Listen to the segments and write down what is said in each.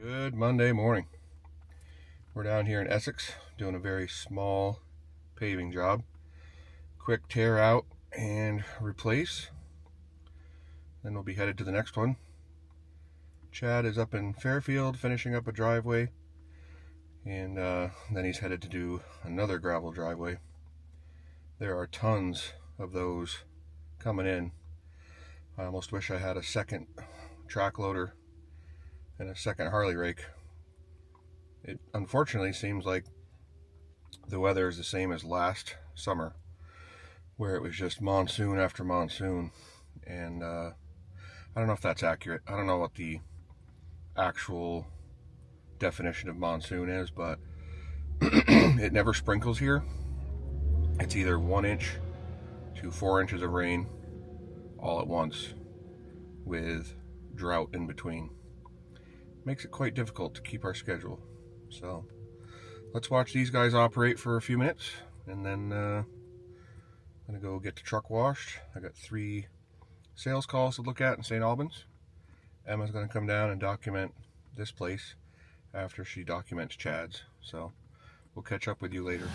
Good Monday morning. We're down here in Essex doing a very small paving job. Quick tear out and replace. Then we'll be headed to the next one. Chad is up in Fairfield finishing up a driveway, and then he's headed to do another gravel driveway. There are tons of those coming in. I almost wish I had a second track loader and a second Harley rake. It unfortunately seems like the weather is the same as last summer, where it was just monsoon after monsoon, and I don't know if that's accurate. I don't know what the actual definition of monsoon is, but it never sprinkles here. It's either 1 inch to 4 inches of rain all at once with drought in between. Makes it quite difficult to keep our schedule. So let's watch these guys operate for a few minutes, and then I'm gonna go get the truck washed. I got 3 sales calls to look at in St. Albans. Emma's gonna come down and document this place after she documents Chad's. So we'll catch up with you later.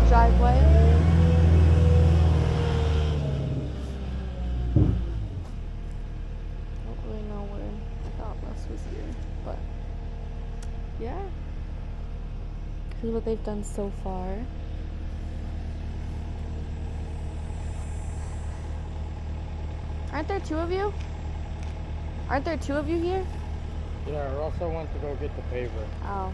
Driveway. Don't really know where I thought this was here, but yeah. This is what they've done so far. Aren't there 2 of you? Aren't there 2 of you here? Yeah, also went to go get the paver. Oh.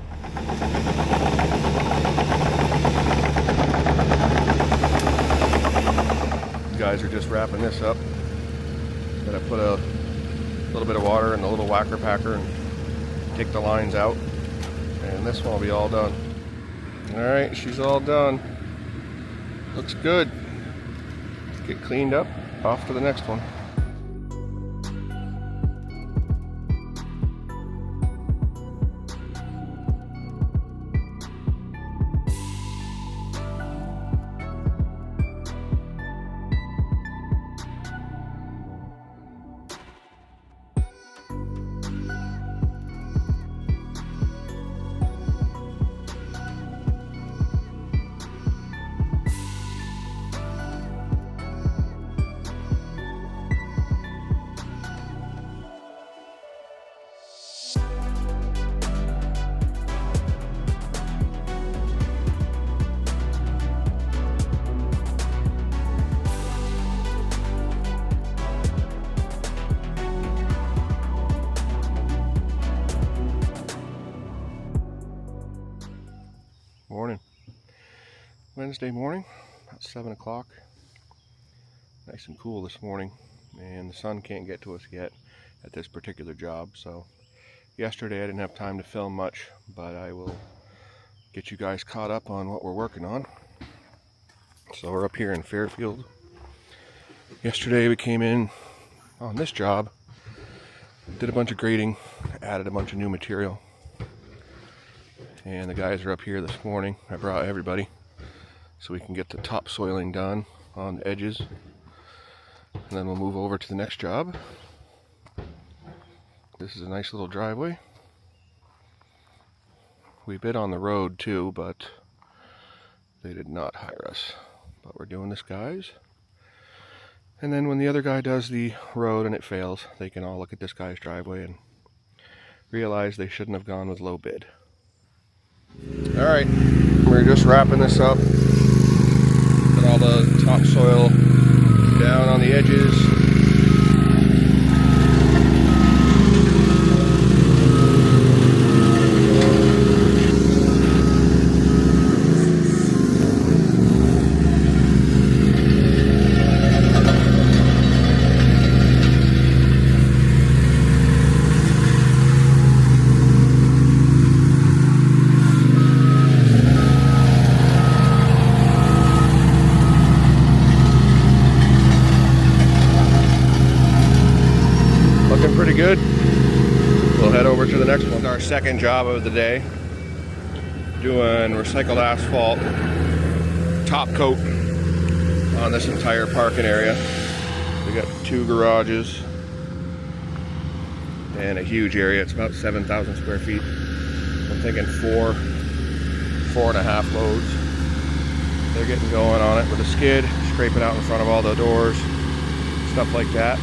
You guys are just wrapping this up. Gonna put a little bit of water in the little whacker packer and take the lines out. And this one will be all done. Alright, she's all done. Looks good. Get cleaned up. Off to the next one. Morning. Wednesday morning, about 7 o'clock. Nice and cool this morning, and the sun can't get to us yet at this particular job. So yesterday I didn't have time to film much, but I will get you guys caught up on what we're working on. So we're up here in Fairfield. Yesterday we came in on this job, did a bunch of grading, added a bunch of new material. And the guys are up here this morning. I brought everybody so we can get the topsoiling done on the edges. And then we'll move over to the next job. This is a nice little driveway. We bid on the road too, but they did not hire us. But we're doing this, guys. And then when the other guy does the road and it fails, they can all look at this guy's driveway and realize they shouldn't have gone with low bid. Alright, we're just wrapping this up. Put all the topsoil down on the edges. Looking pretty good. We'll head over to the next one. Our second job of the day, doing recycled asphalt top coat on this entire parking area. We got 2 garages and a huge area. It's about 7,000 square feet. I'm thinking 4.5 loads. They're getting going on it with a skid, scraping out in front of all the doors, stuff like that.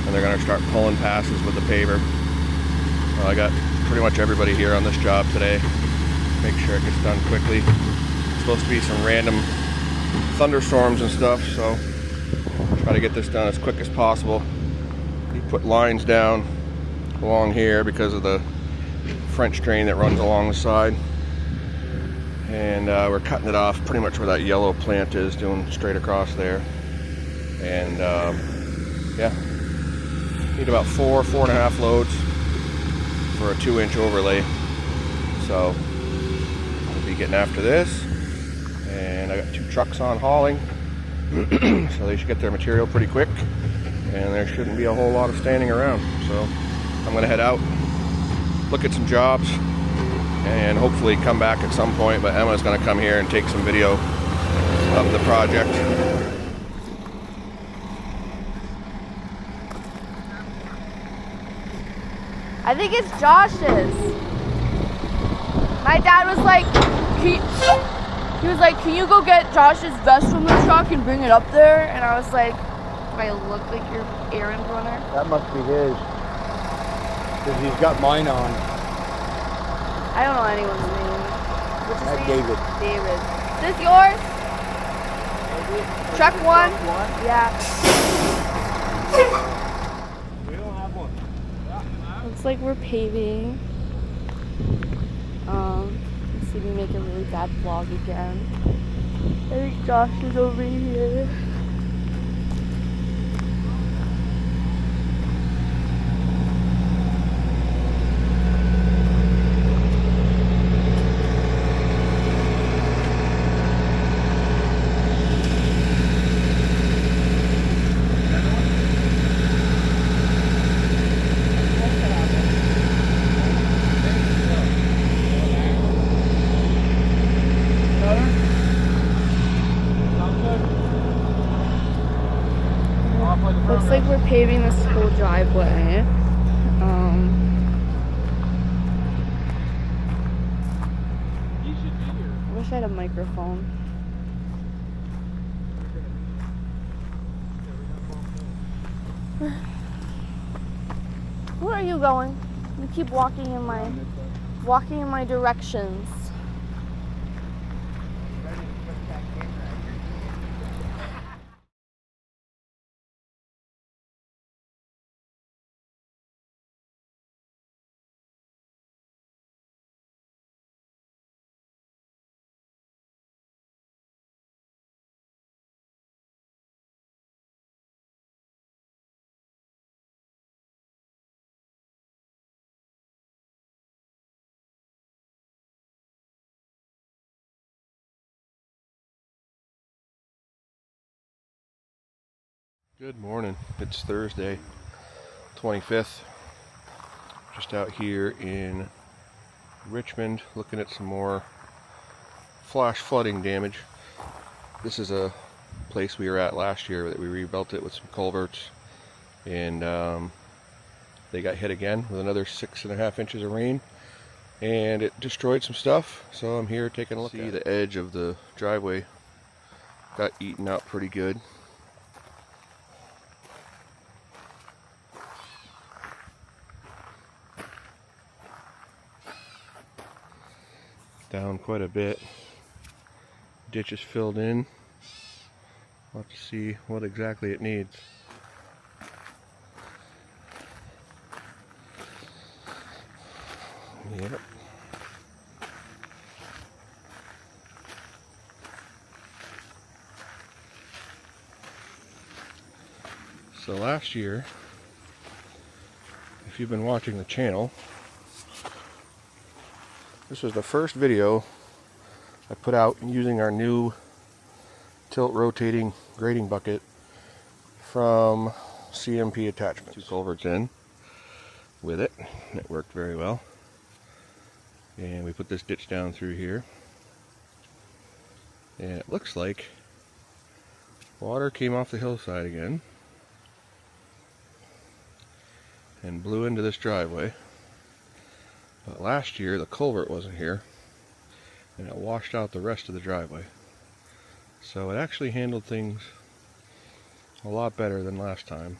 And they're going to start pulling passes with the paver. Well, I got pretty much everybody here on this job today. Make sure it gets done quickly. It's supposed to be some random thunderstorms and stuff, so try to get this done as quick as possible. You put lines down along here because of the French drain that runs along the side. And we're cutting it off pretty much where that yellow plant is, doing straight across there. And yeah. Need about 4.5 loads for a 2-inch overlay. So we'll be getting after this. And I got 2 trucks on hauling. So they should get their material pretty quick. And there shouldn't be a whole lot of standing around. So I'm gonna head out, look at some jobs, and hopefully come back at some point. But Emma's gonna come here and take some video of the project. I think it's Josh's. My dad was like, he was like, can you go get Josh's vest from the truck and bring it up there? And I was like, do I look like your errand runner? That must be his. Because he's got mine on. I don't know anyone's name. What's his name? David. David. Is this yours? Truck one? Yeah. We don't have one. Looks like we're paving. Let's see me make a really bad vlog again. I think Josh is over here. Looks like we're paving this whole driveway. I wish I had a microphone. Where are you going? You keep walking in my directions. Good morning. It's Thursday, 25th. Just out here in Richmond looking at some more flash flooding damage. This is a place we were at last year that we rebuilt it with some culverts, and they got hit again with another 6.5 inches of rain, and it destroyed some stuff. So I'm here taking a look. See, the edge of the driveway got eaten out pretty good. Down quite a bit. Ditch is filled in. We'll have to see what exactly it needs. Yep. So last year, if you've been watching the channel, this was the first video I put out using our new tilt rotating grading bucket from CMP Attachments. 2 culverts in with it. It worked very well. And we put this ditch down through here. And it looks like water came off the hillside again and blew into this driveway. But last year the culvert wasn't here, and it washed out the rest of the driveway. So it actually handled things a lot better than last time.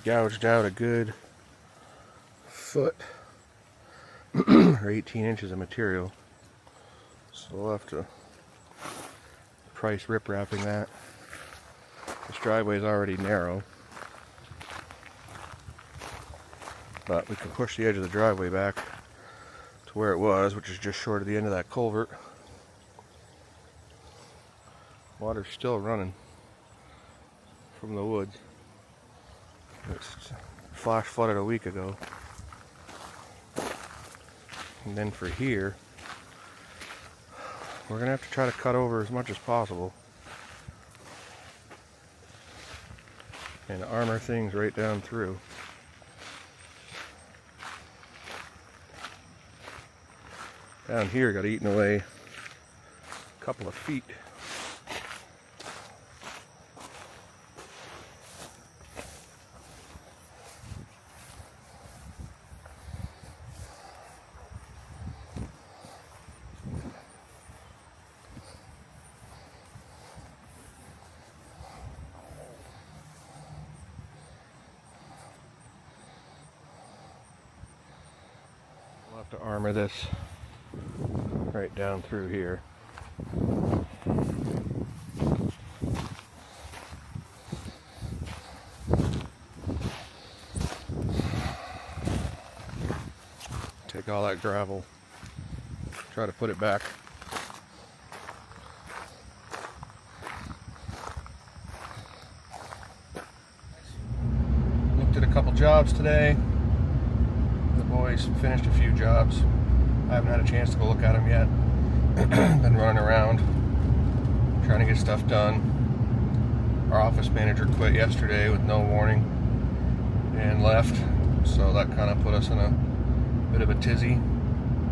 Gouged out a good foot or 18 inches of material. So we'll have to price rip wrapping that. This driveway is already narrow, but we can push the edge of the driveway back to where it was, which is just short of the end of that culvert. Water's still running from the woods. It's flash flooded a week ago. And then for here, we're gonna have to try to cut over as much as possible and armor things right down through. Down here got eaten away a couple of feet. We'll have to armor this right down through here. like all that gravel. Try to put it back. Looked at a couple jobs today. The boys finished a few jobs. I haven't had a chance to go look at them yet. Been running around trying to get stuff done. Our office manager quit yesterday with no warning and left, so that kind of put us in a bit of a tizzy.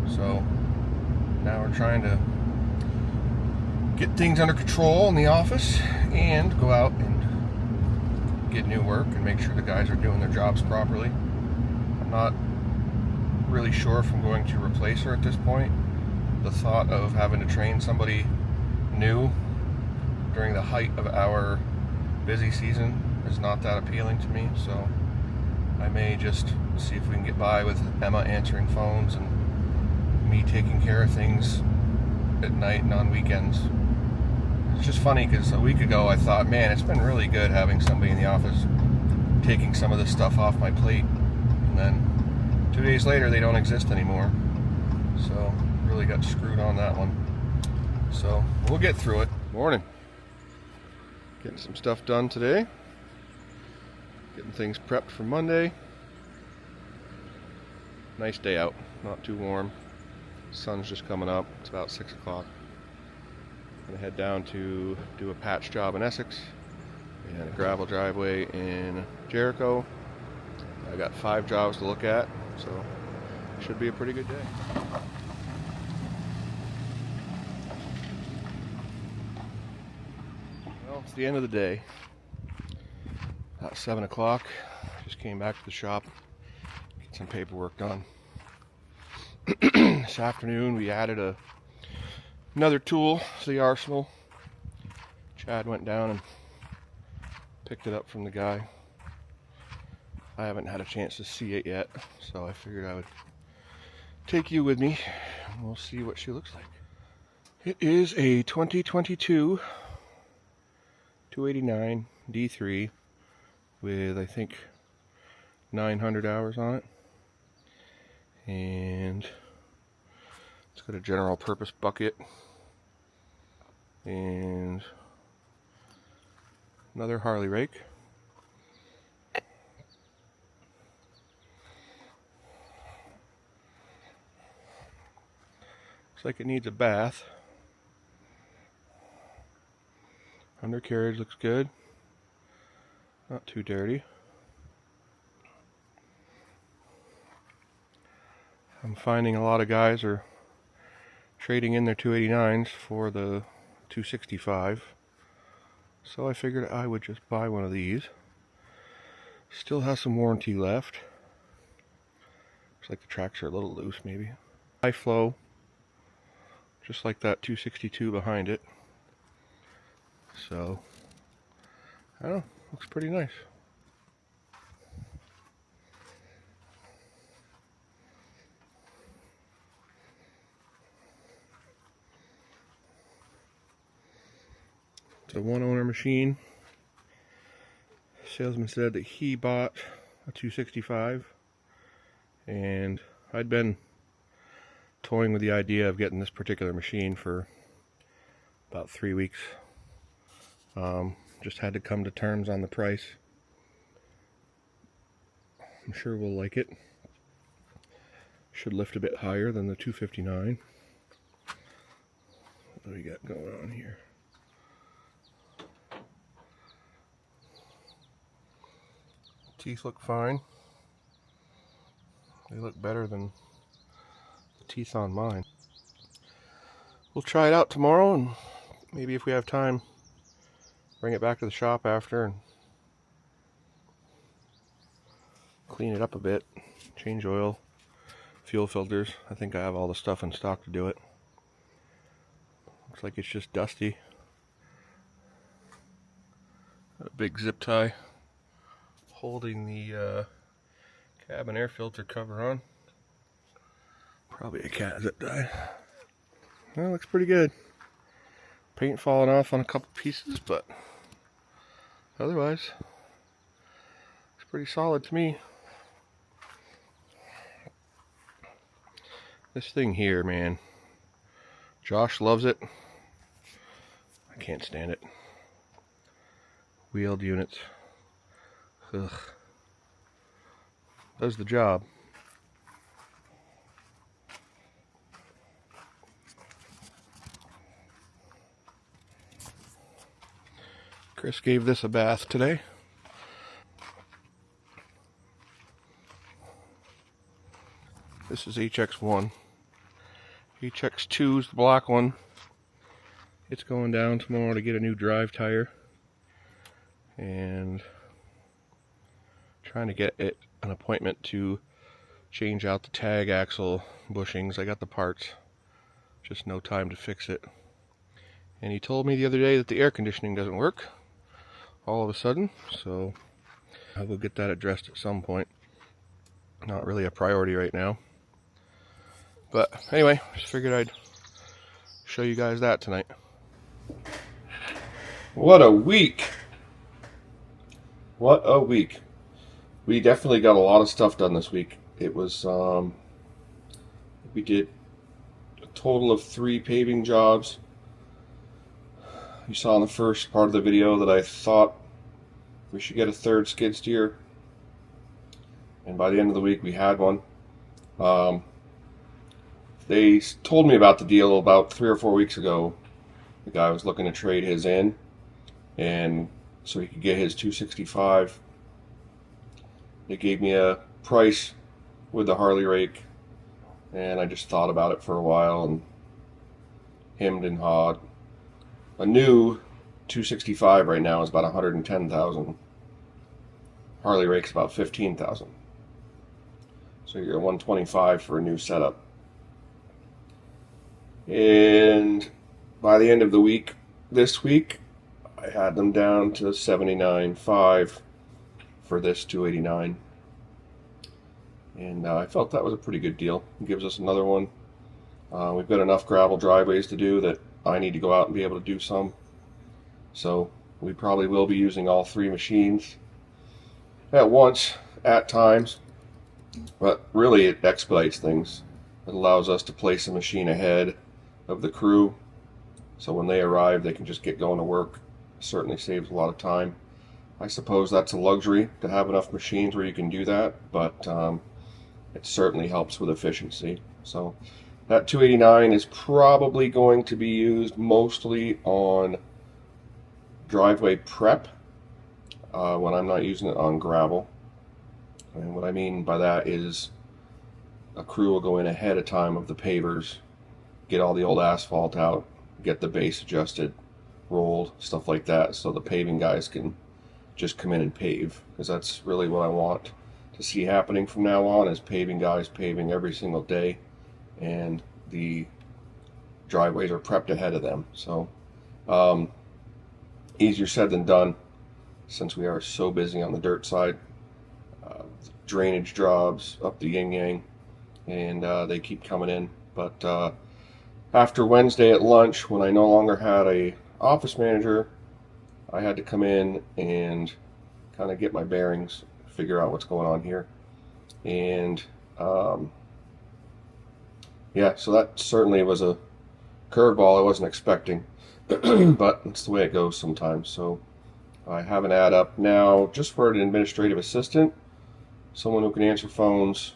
So now we're trying to get things under control in the office and go out and get new work and make sure the guys are doing their jobs properly. I'm not really sure if I'm going to replace her at this point. The thought of having to train somebody new during the height of our busy season is not that appealing to me, so I may just see if we can get by with Emma answering phones and me taking care of things at night and on weekends. It's just funny because a week ago I thought, man, it's been really good having somebody in the office taking some of this stuff off my plate, and then 2 days later they don't exist anymore. So really got screwed on that one. So we'll get through it. Morning. Getting some stuff done today. Getting things prepped for Monday. Nice day out, not too warm. Sun's just coming up. It's about 6 o'clock. Gonna head down to do a patch job in Essex and a gravel driveway in Jericho. I got 5 jobs to look at, so should be a pretty good day. Well, it's the end of the day. About 7 o'clock. Just came back to the shop, get some paperwork done. This afternoon we added another tool to the arsenal. Chad went down and picked it up from the guy. I haven't had a chance to see it yet, so I figured I would take you with me. We'll see what she looks like. It is a 2022 289 D3 with, I think, 900 hours on it. And it's got a general purpose bucket and another Harley rake. Looks like it needs a bath. Undercarriage looks good. Not too dirty. I'm finding a lot of guys are trading in their 289s for the 265. So I figured I would just buy one of these. Still has some warranty left. Looks like the tracks are a little loose maybe. High flow. Just like that 262 behind it. So, I don't know, looks pretty nice. It's a one-owner machine. Salesman said that he bought a 265, and I'd been toying with the idea of getting this particular machine for about 3 weeks. Just had to come to terms on the price. I'm sure we'll like it. Should lift a bit higher than the 259. What do we got going on here? Teeth look fine. They look better than the teeth on mine. We'll try it out tomorrow, and maybe if we have time, bring it back to the shop after and clean it up a bit. Change oil, fuel filters. I think I have all the stuff in stock to do it. Looks like it's just dusty. Got a big zip tie holding the cabin air filter cover on. Probably a cat zip tie. Well, looks pretty good. Paint falling off on a couple pieces, but otherwise, it's pretty solid to me. This thing here, man. Josh loves it. I can't stand it. Wheeled units. Ugh. Does the job. Chris gave this a bath today. This is HX1. HX2 is the black one. It's going down tomorrow to get a new drive tire. And trying to get it an appointment to change out the tag axle bushings. I got the parts. Just no time to fix it. And he told me the other day that the air conditioning doesn't work all of a sudden. So I will get that addressed at some point. Not really a priority right now. But anyway, just figured I'd show you guys that tonight. What a week! What a week. We definitely got a lot of stuff done this week. It was, we did a total of 3 paving jobs. You saw in the first part of the video that I thought we should get a 3rd skid steer. And by the end of the week we had one. They told me about the deal about 3 or 4 weeks ago. The guy was looking to trade his in, and so he could get his 265. They gave me a price with the Harley rake, and I just thought about it for a while and hemmed and hawed. A new 265 right now is about $110,000. Harley rake's about $15,000. So you're at $125 for a new setup. And by the end of the week, this week, I had them down to $79.5 for this 289. And I felt that was a pretty good deal. It gives us another one. We've got enough gravel driveways to do that I need to go out and be able to do some. So we probably will be using all 3 machines at once, at times. But really it expedites things. It allows us to place a machine ahead of the crew, so when they arrive they can just get going to work. It certainly saves a lot of time. I suppose that's a luxury to have enough machines where you can do that, but it certainly helps with efficiency. So that 289 is probably going to be used mostly on driveway prep when I'm not using it on gravel. And what I mean by that is a crew will go in ahead of time of the pavers, get all the old asphalt out, get the base adjusted, rolled, stuff like that, so the paving guys can just come in and pave, because that's really what I want to see happening from now on, is paving guys paving every single day, and the driveways are prepped ahead of them. So easier said than done, since we are so busy on the dirt side. Drainage jobs up the yin yang, and they keep coming in. But after Wednesday at lunch, when I no longer had a office manager, I had to come in and kind of get my bearings, figure out what's going on here. And yeah, so that certainly was a curveball I wasn't expecting, but it's the way it goes sometimes. So I have an ad up now just for an administrative assistant, someone who can answer phones,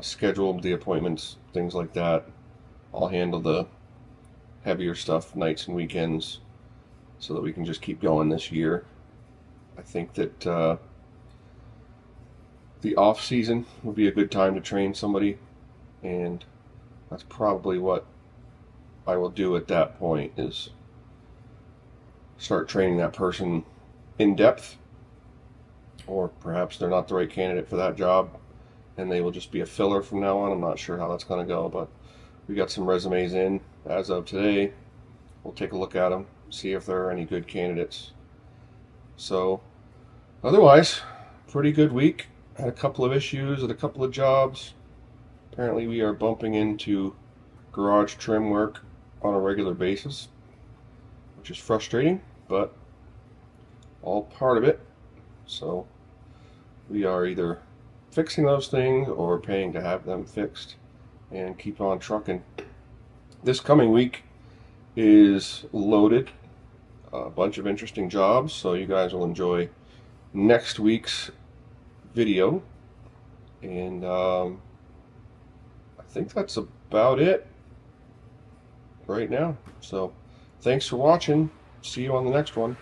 schedule the appointments, things like that. I'll handle the heavier stuff nights and weekends so that we can just keep going this year. I think that the off season would be a good time to train somebody, and that's probably what I will do at that point, is start training that person in depth, or perhaps they're not the right candidate for that job and they will just be a filler from now on. I'm not sure how that's going to go, but we got some resumes in as of today. We'll take a look at them, see if there are any good candidates. So otherwise, pretty good week. Had a couple of issues at a couple of jobs. Apparently we are bumping into garage trim work on a regular basis, which is frustrating, but all part of it. So we are either fixing those things or paying to have them fixed, and keep on trucking. This coming week is loaded. A bunch of interesting jobs, so you guys will enjoy next week's video. And I think that's about it right now. So thanks for watching. See you on the next one.